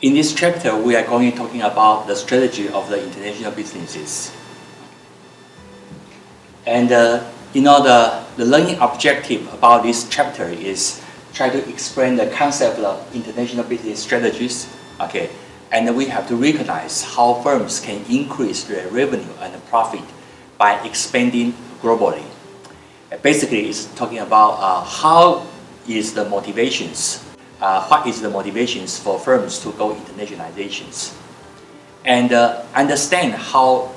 In this chapter, we are going to talking about the strategy of the international businesses. And the learning objective about this chapter is try to explain the concept of international business strategies. Okay, and we have to recognize how firms can increase their revenue and profit by expanding globally. Basically, it's talking about what is the motivations for firms to go internationalizations, and understand how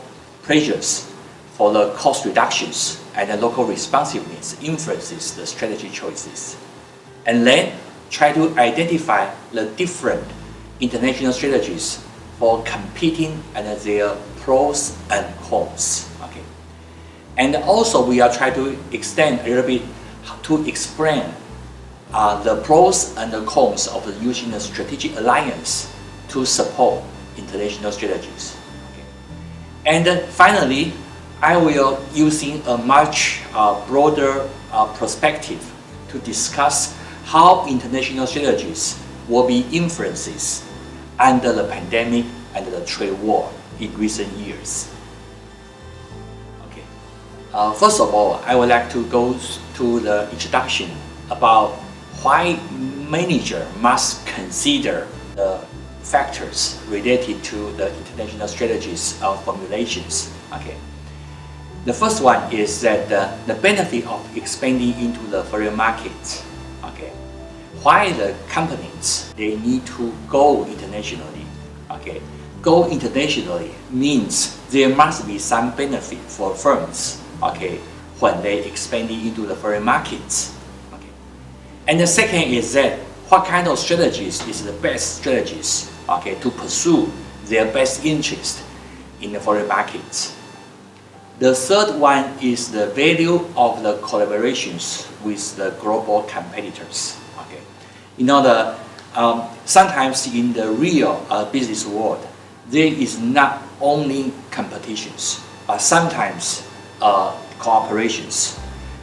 pressures for the cost reductions and the local responsiveness influences the strategy choices, and then try to identify the different international strategies for competing and their pros and cons. Okay, and also we are trying to extend a little bit to explain the pros and the cons of using a strategic alliance to support international strategies. Okay. And finally, I will using a much broader perspective to discuss how international strategies will be influences under the pandemic and the trade war in recent years. Okay. First of all, I would like to go to the introduction about why manager must consider the factors related to the international strategies formulations. Okay. The first one is that the benefit of expanding into the foreign markets. Okay. Why the companies they need to go internationally? Okay. Go internationally means there must be some benefit for firms. Okay. When they expanding into the foreign markets. And the second is that what kind of strategies is the best strategies, okay, to pursue their best interest in the foreign markets. The third one is the value of the collaborations with the global competitors. Okay, sometimes in the real business world, there is not only competitions, but sometimes cooperations.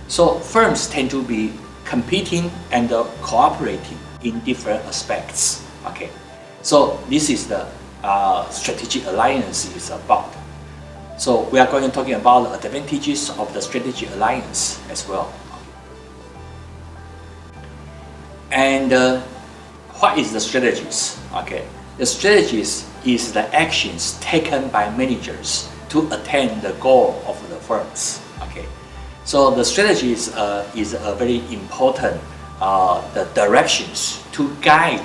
So firms tend to be competing and cooperating in different aspects. Okay, so this is the strategic alliance is about. So we are going to talking about the advantages of the strategic alliance as well. And what is the strategies? Okay, the strategies is the actions taken by managers to attain the goal of the firms. Okay. So the strategy is a very important the directions to guide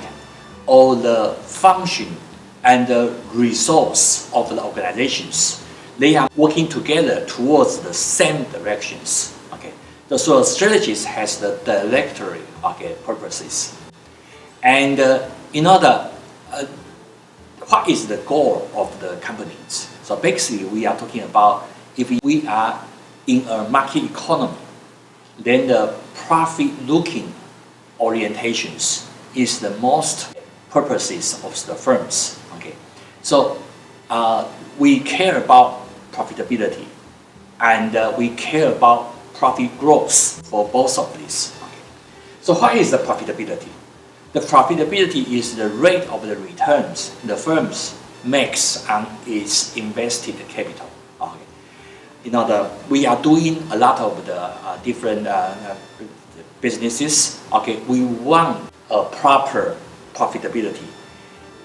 all the function and the resource of the organizations. They are working together towards the same directions. Okay, so strategies has the directory purposes. And what is the goal of the companies? So basically, we are talking about if we are in a market economy, then the profit-looking orientations is the most purposes of the firms. Okay, so we care about profitability, and we care about profit growth for both of these. Okay. So what is the profitability? The profitability is the rate of the returns the firms makes on its invested capital. We are doing a lot of the different businesses. Okay, we want a proper profitability.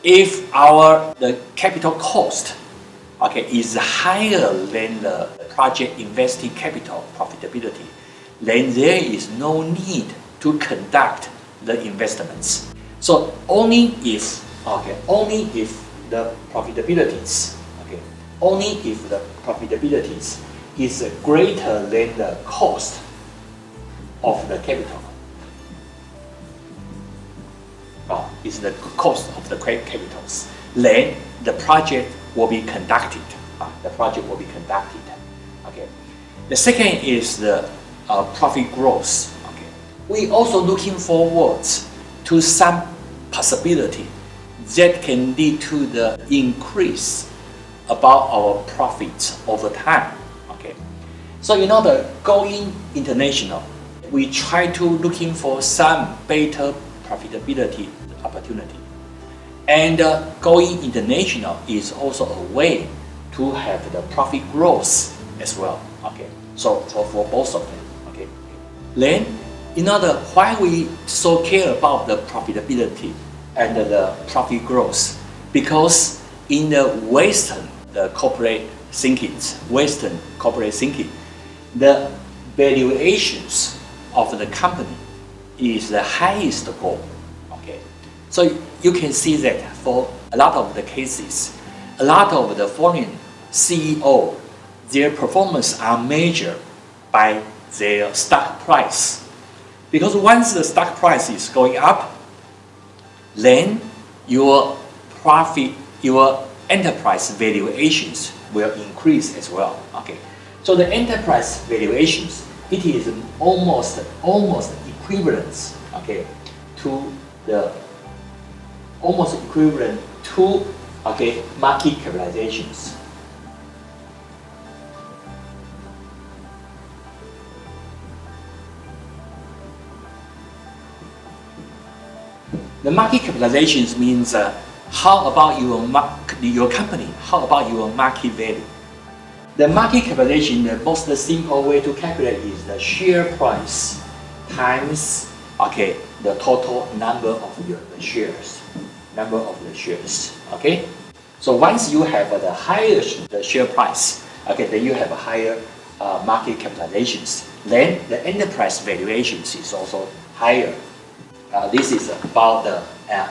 If the capital cost, okay, is higher than the project invested capital profitability, then there is no need to conduct the investments. So only if the profitabilities, is greater than the cost of the capital. Is the cost of the capitals. Then the project will be conducted. Okay. The second is the profit growth. Okay. We also looking forward to some possibility that can lead to the increase about our profits over time. Okay, so the going international, we try to looking for some better profitability opportunity. And going international is also a way to have the profit growth as well. Okay, so for both of them. Okay, then why we so care about the profitability and the profit growth? Because in the Western corporate thinking, the valuations of the company is the highest goal. Okay, so you can see that for a lot of the cases, a lot of the foreign CEO, their performance are measured by their stock price. Because once the stock price is going up, then your profit, your enterprise valuations will increase as well. Okay, so the enterprise valuations, it is almost equivalent, okay, to the market capitalizations. The market capitalizations means how about your company? How about your market value? The market capitalization, the most simple way to calculate is the share price times the total number of the shares. Okay. So once you have the higher the share price, then you have a higher market capitalizations. Then the enterprise valuations is also higher. This is about the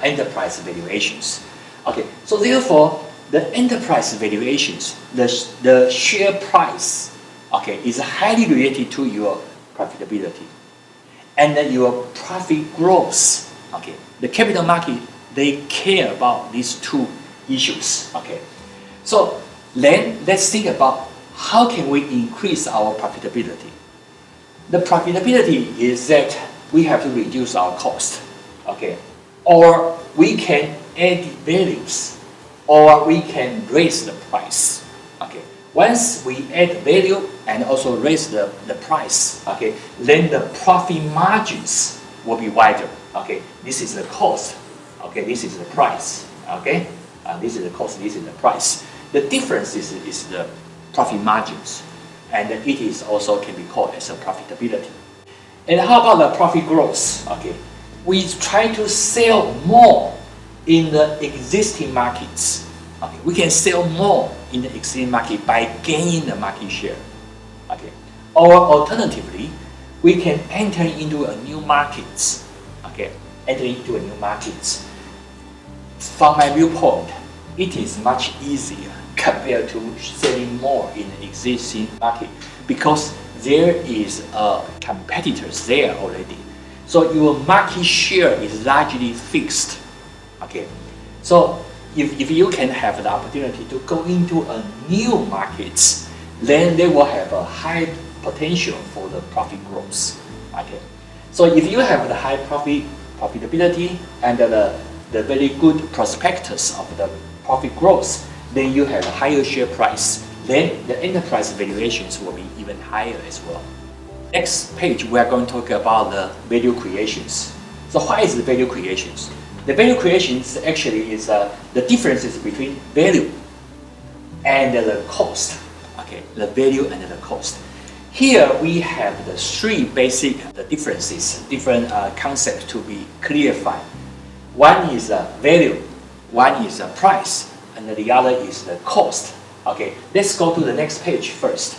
enterprise valuations. Okay, so therefore, the enterprise valuations, the share price, is highly related to your profitability and then your profit growth. Okay, the capital market, they care about these two issues. Okay, so then let's think about how can we increase our profitability. The profitability is that we have to reduce our cost, or we can add values, or we can raise the price. Once we add value and also raise the price, then the profit margins will be wider. This is the cost. This is the price. This is the cost. This is the price. The difference is the profit margins, and it is also can be called as a profitability. And how about the profit growth? We try to sell more in the existing markets. We can sell more in the existing market by gaining the market share. Or alternatively, we can enter into a new markets. From my viewpoint, it is much easier compared to selling more in the existing market because there is competitors there already. So your market share is largely fixed. So if you can have the opportunity to go into a new markets, then they will have a high potential for the profit growth. So if you have the high profitability and the very good prospectus of the profit growth, then you have a higher share price. Then the enterprise valuations will be even higher as well. Next page, we are going to talk about the value creations. So what is the value creations? The value creations actually is the differences between value and the cost. The value and the cost. Here we have the three basic differences, different concepts to be clarified. One is value, one is price, and the other is the cost. Let's go to the next page first.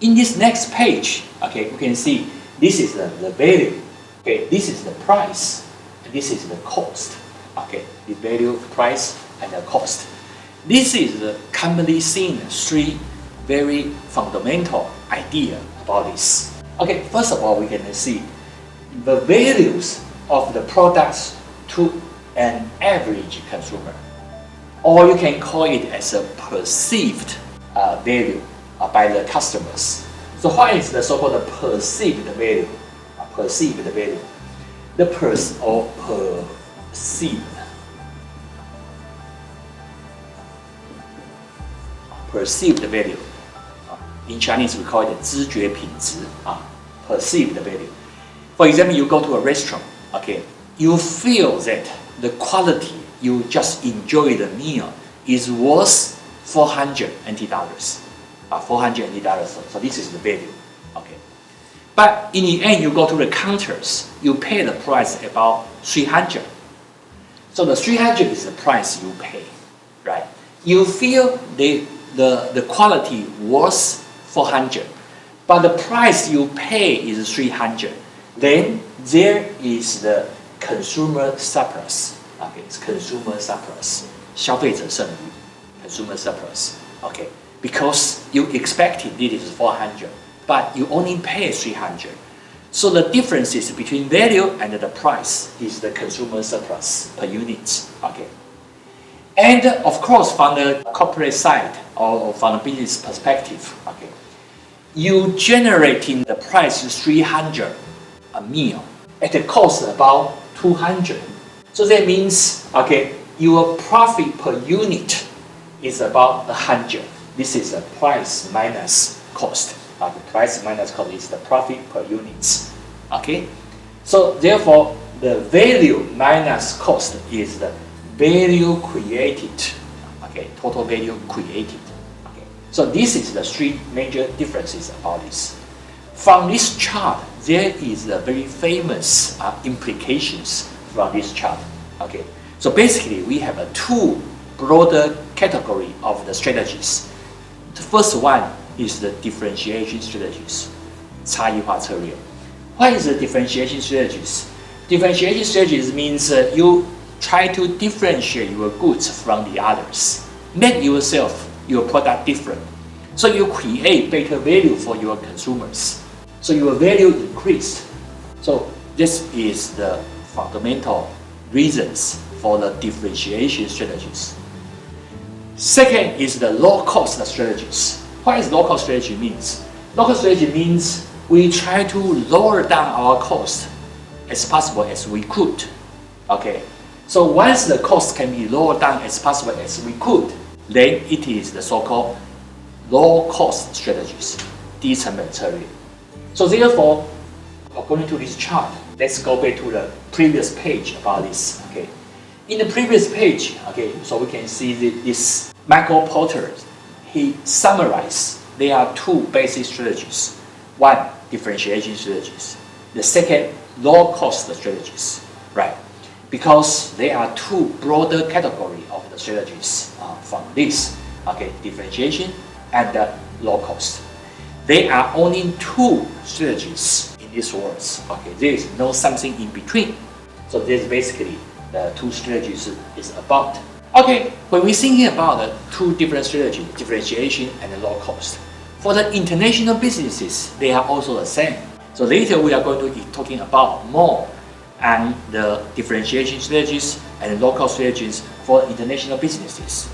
In this next page, you can see this is the value. This is the price, and this is the cost. The value, price, and the cost. This is the commonly seen three very fundamental idea about this. First of all, we can see the values of the products to an average consumer, or you can call it as a perceived value by the customers. So what is the so-called perceived value? Perceived value. The perceived. Perceived value. In Chinese, we call it 知觉品质 perceived value. For example, you go to a restaurant, you feel that the quality you just enjoy the meal is worth 400 NT dollars. 400 NT dollars. So this is the value. Okay. But in the end, you go to the counters, you pay the price about 300. So the 300 is the price you pay, right? You feel the quality was 400, but the price you pay is 300. Then there is the consumer surplus. Okay, it's consumer surplus. 消费者剩余 consumer surplus. Okay, because you expected it is 400, but you only pay 300. So the differences between value and the price is the consumer surplus per unit. Okay. And of course, from the corporate side or from the business perspective, okay, you generating the price 300 a meal at a cost about 200. So that means, okay, your profit per unit is about 100. This is the price minus cost. The price minus cost is the profit per unit. Okay, so therefore the value minus cost is the value created. Okay, total value created. Okay, so this is the three major differences about this. From this chart, there is a very famous implications from this chart. Okay, so basically we have two broader category of the strategies. The first one is the differentiation strategies, 差异化策略. What is the differentiation strategies? Differentiation strategies means you try to differentiate your goods from the others, make yourself, your product different. So you create better value for your consumers. So your value increased. So this is the fundamental reasons for the differentiation strategies. Second is the low-cost strategies. What is low-cost strategy means? Low-cost strategy means we try to lower down our cost as possible as we could. Okay, so once the cost can be lowered down as possible as we could, then it is the so-called low-cost strategies, 低成本策略. So therefore, according to this chart, let's go back to the previous page about this. Okay, in the previous page, okay, so we can see this Michael Porter, he summarized there are two basic strategies. One, differentiation strategies. The second, low-cost strategies, right? Because there are two broader categories of the strategies from this, okay, differentiation and low cost. There are only two strategies in this world. Okay, there is no something in between. So this is basically the two strategies is about. Okay, when we're thinking about the two different strategies, differentiation and low cost, for the international businesses, they are also the same. So later we are going to be talking about more and the differentiation strategies and local strategies for international businesses.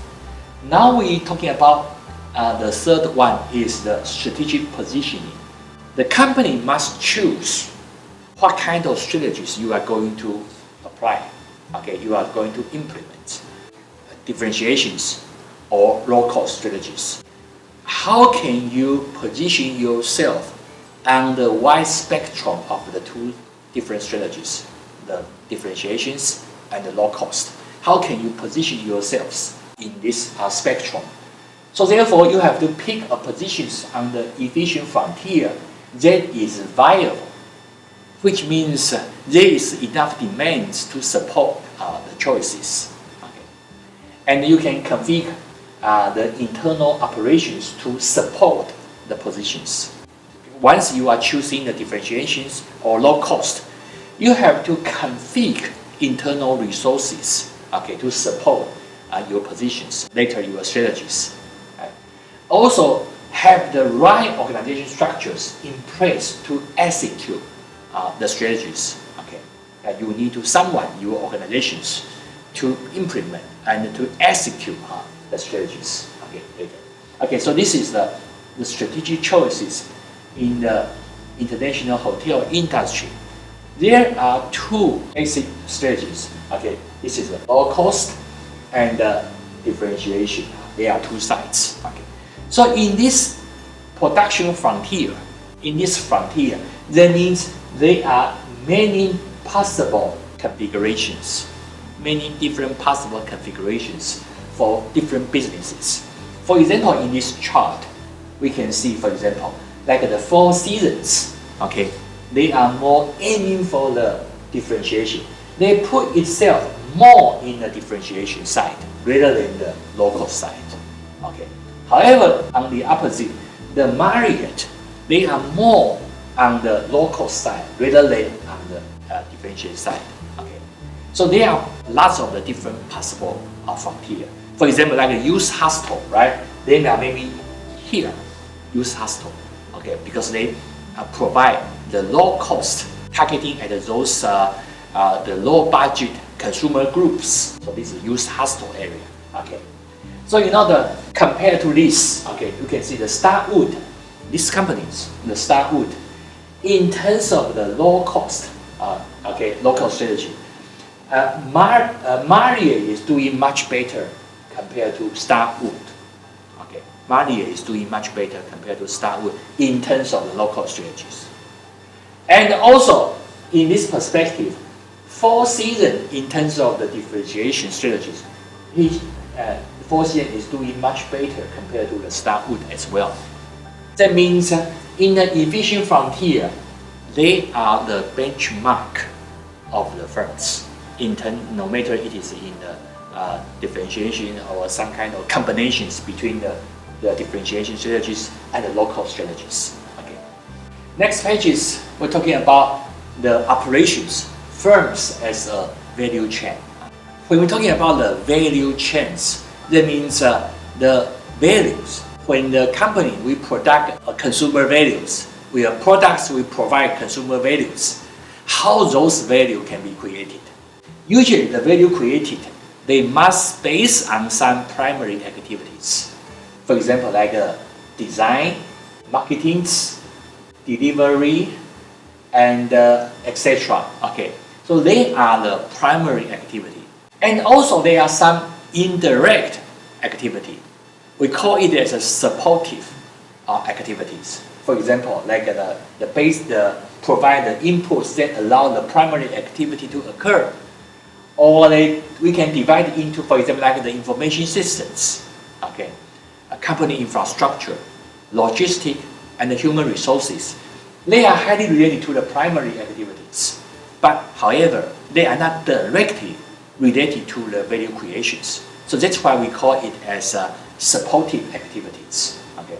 Now we're talking about the third one is the strategic positioning. The company must choose what kind of strategies you are going to apply. Okay, you are going to implement differentiations or low-cost strategies. How can you position yourself on the wide spectrum of the two different strategies, the differentiations and the low cost? How can you position yourselves in this spectrum? So therefore, you have to pick a position on the efficient frontier that is viable, which means there is enough demand to support the choices. Okay. And you can configure the internal operations to support the positions. Once you are choosing the differentiations or low cost, you have to configure internal resources, okay, to support your positions, later your strategies. Right? Also, have the right organization structures in place to execute the strategies. Okay, you need to someone your organizations to implement and to execute the strategies. Okay, later. Okay, so this is the strategic choices in the international hotel industry. There are two basic strategies. Okay, this is the low cost and differentiation. There are two sides. Okay, so in this production frontier, that means there are many possible configurations, many different possible configurations for different businesses. For example, in this chart, we can see, for example, like the four seasons, okay, they are more aiming for the differentiation. They put itself more in the differentiation side rather than the local side. Okay. However, on the opposite, the Marriott, they are more on the local side rather than on the differentiation side. Okay. So there are lots of the different possible frontier. For example, like a youth hostel, right? They are maybe here, youth hostel, okay, because they provide the low cost targeting at those the low budget consumer groups. So this is youth hostel area. Okay. So compared to this, okay, you can see the Starwood, these companies, the Starwood, in terms of the low cost, local strategy, Marriott is doing much better compared to Starwood. Okay, Marriott is doing much better compared to Starwood in terms of the local strategies. And also, in this perspective, Four Seasons in terms of the differentiation strategies, Four Seasons is doing much better compared to the Starwood as well. That means in the efficient frontier, they are the benchmark of the firms. No matter it is in the differentiation or some kind of combinations between the differentiation strategies and the local strategies. Okay. Next page is we're talking about the operations, firms as a value chain. When we're talking about the value chains, that means the values. When the company we product consumer values, we have products we provide consumer values. How those values can be created? Usually, the value created, they must base on some primary activities. For example, like design, marketing, delivery, and etc. Okay, so they are the primary activity, and also there are some indirect activity. We call it as a supportive activities. For example, like provide the inputs that allow the primary activity to occur. Or we can divide it into, for example, like the information systems, okay, a company infrastructure, logistics, and the human resources. They are highly related to the primary activities, but however, they are not directly related to the value creations. So that's why we call it as supportive activities. Okay,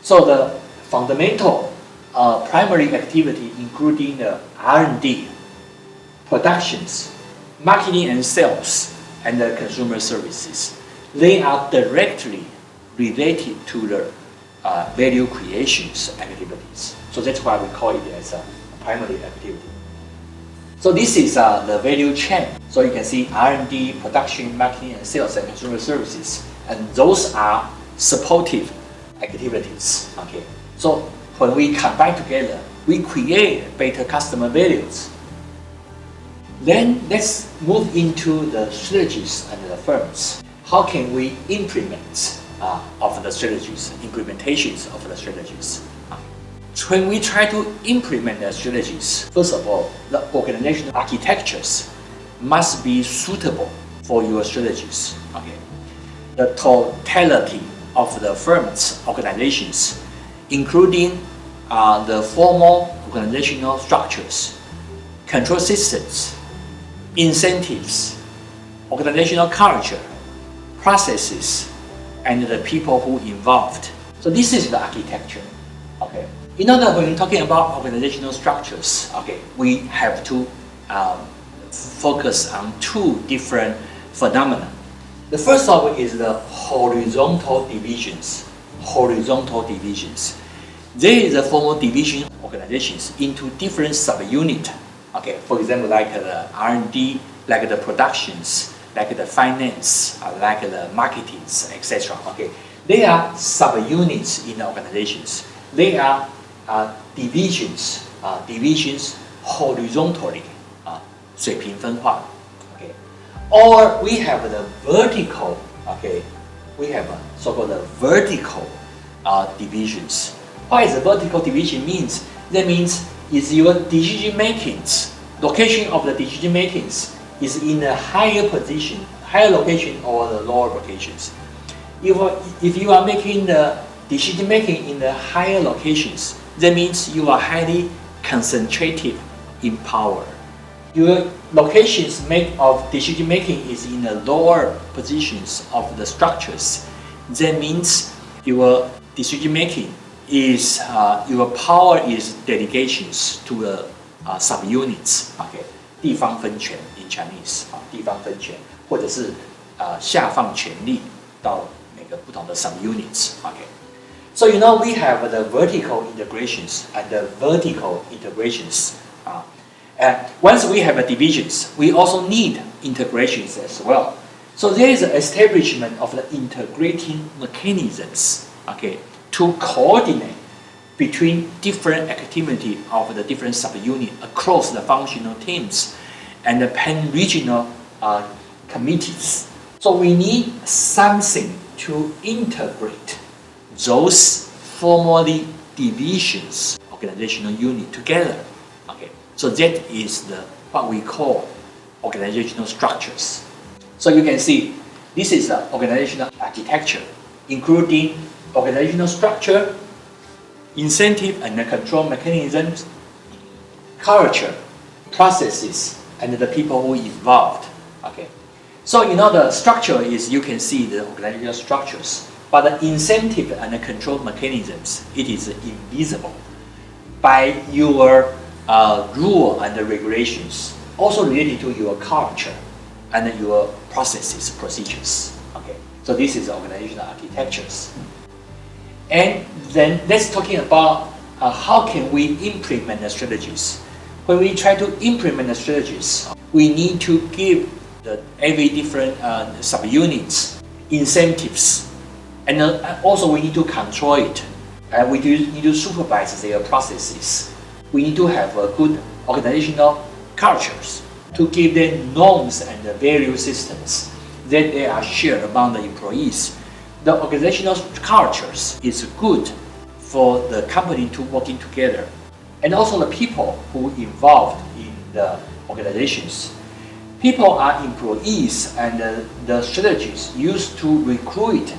so the fundamental primary activity, including the R&D, productions, marketing and sales, and the consumer services, they are directly related to the value creations activities. So that's why we call it as a primary activity. So this is the value chain. So you can see R&D, production, marketing and sales, and consumer services, and those are supportive activities. Okay. So when we combine together, we create better customer values. Then let's move into the strategies and the firms. How can we implement of the strategies, implementations of the strategies? When we try to implement the strategies, first of all, the organizational architectures must be suitable for your strategies. Okay. The totality of the firm's organizations, including the formal organizational structures, control systems, incentives, organizational culture, processes, and the people who involved. So this is the architecture. Okay. In order, when we're talking about organizational structures, okay, we have to focus on two different phenomena. The first of it is the horizontal divisions. Horizontal divisions. There is a formal division of organizations into different subunits. Okay, for example, like the R&D, like the productions, like the finance, like the marketing, etc. Okay, they are subunits in the organizations. They are divisions horizontally, 水平分化. Okay, or we have the vertical. Okay, we have so-called the vertical divisions. What is the vertical division means? That means is your decision makings, location of the decision makings is in a higher position, higher location or the lower locations. If you are making the decision making in the higher locations, that means you are highly concentrated in power. Your locations make of decision making is in the lower positions of the structures. That means your decision making is your power is delegations to the subunits. Okay, 地方分权 in Chinese 地方分权，或者是下放权力到每个不同的 subunits. Okay, so you know we have the vertical integrations and the vertical integrations. And once we have divisions, we also need integrations as well. So there is an establishment of the integrating mechanisms, okay, to coordinate between different activity of the different subunits across the functional teams and the pan-regional committees. So we need something to integrate those formerly divisions, organizational unit together. Okay, so that is what we call organizational structures. So you can see this is the organizational architecture, including organizational structure, incentive and control mechanisms, culture, processes, and the people who involved. Okay, so you know the structure is you can see the organizational structures, but the incentive and the control mechanisms, it is invisible by your rule and the regulations, also related to your culture and your processes, procedures. Okay, so this is organizational architectures. And then let's talking about how can we implement the strategies. When we try to implement the strategies, we need to give every different subunits incentives, and also we need to control it. We need to supervise their processes. We need to have a good organizational cultures to give them norms and value systems that they are shared among the employees. The organizational cultures is good for the company to working together, and also the people who involved in the organizations. People are employees, and the strategies used to recruit,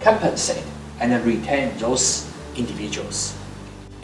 compensate, and retain those individuals.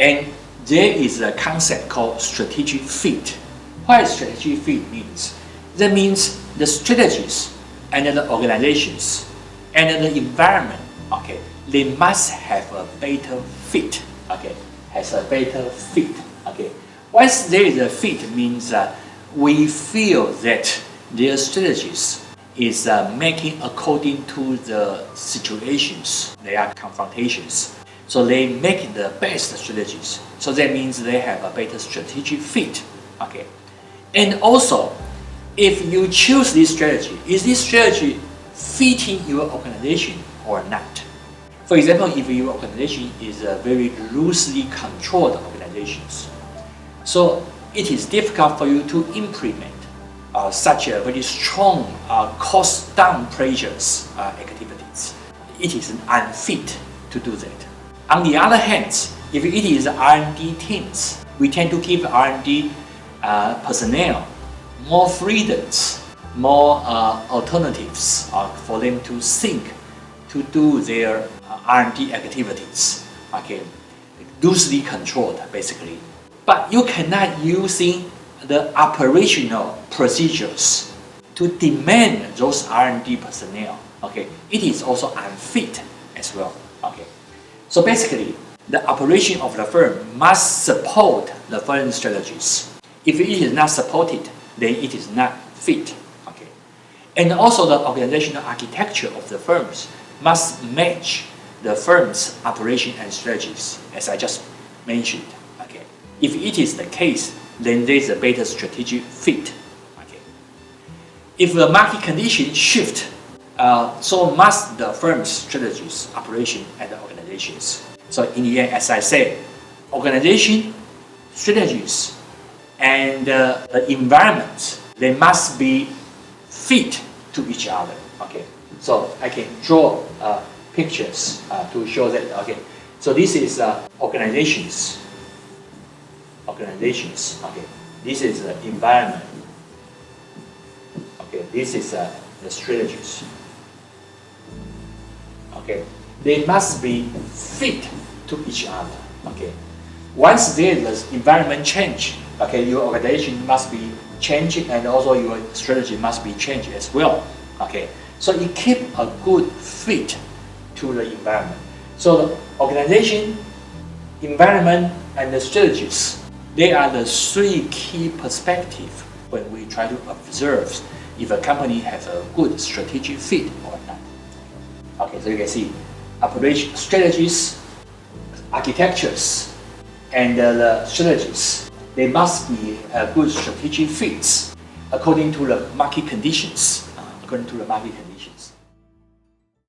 And there is a concept called strategic fit. What strategic fit means? That means the strategies and the organizations and the environment, okay, they must have a better fit, okay, has a better fit, okay. Once there is a fit, means that we feel that their strategies is making according to the situations, they are confrontations. So they make the best strategies. So that means they have a better strategic fit, okay. And also, if you choose this strategy, is this strategy fitting your organization or not? For example, if your organization is a very loosely controlled organization, so it is difficult for you to implement such a very strong cost down pressures activities. It is unfit to do that. On the other hand, if it is R&D teams, we tend to give R&D personnel more freedoms, more alternatives for them to think, to do their R&D activities. Okay, loosely controlled basically. But you cannot using the operational procedures to demand those R&D personnel. Okay, it is also unfit as well. Okay, so basically, the operation of the firm must support the firm's strategies. If it is not supported, then it is not fit. Okay, and also the organizational architecture of the firms must match the firm's operation and strategies, as I just mentioned. Okay, if it is the case, then there is a better strategic fit. Okay, if the market conditions shift, so must the firm's strategies, operation, and the organizations. So in the end, as I said, organization, strategies, and the environment, they must be fit to each other. Okay, so I can draw pictures to show that. Okay, so this is organizations. Okay, this is the environment. this is the strategies. Okay, they must be fit to each other. Okay, once there is environment change, okay, your organization must be changing, and also your strategy must be changed as well. Okay, so you keep a good fit to the environment. So the organization, environment, and the strategies, they are the three key perspectives when we try to observe if a company has a good strategic fit or not. Okay, so you can see operation strategies, architectures, and the strategies, they must be a good strategic fits according to the market conditions.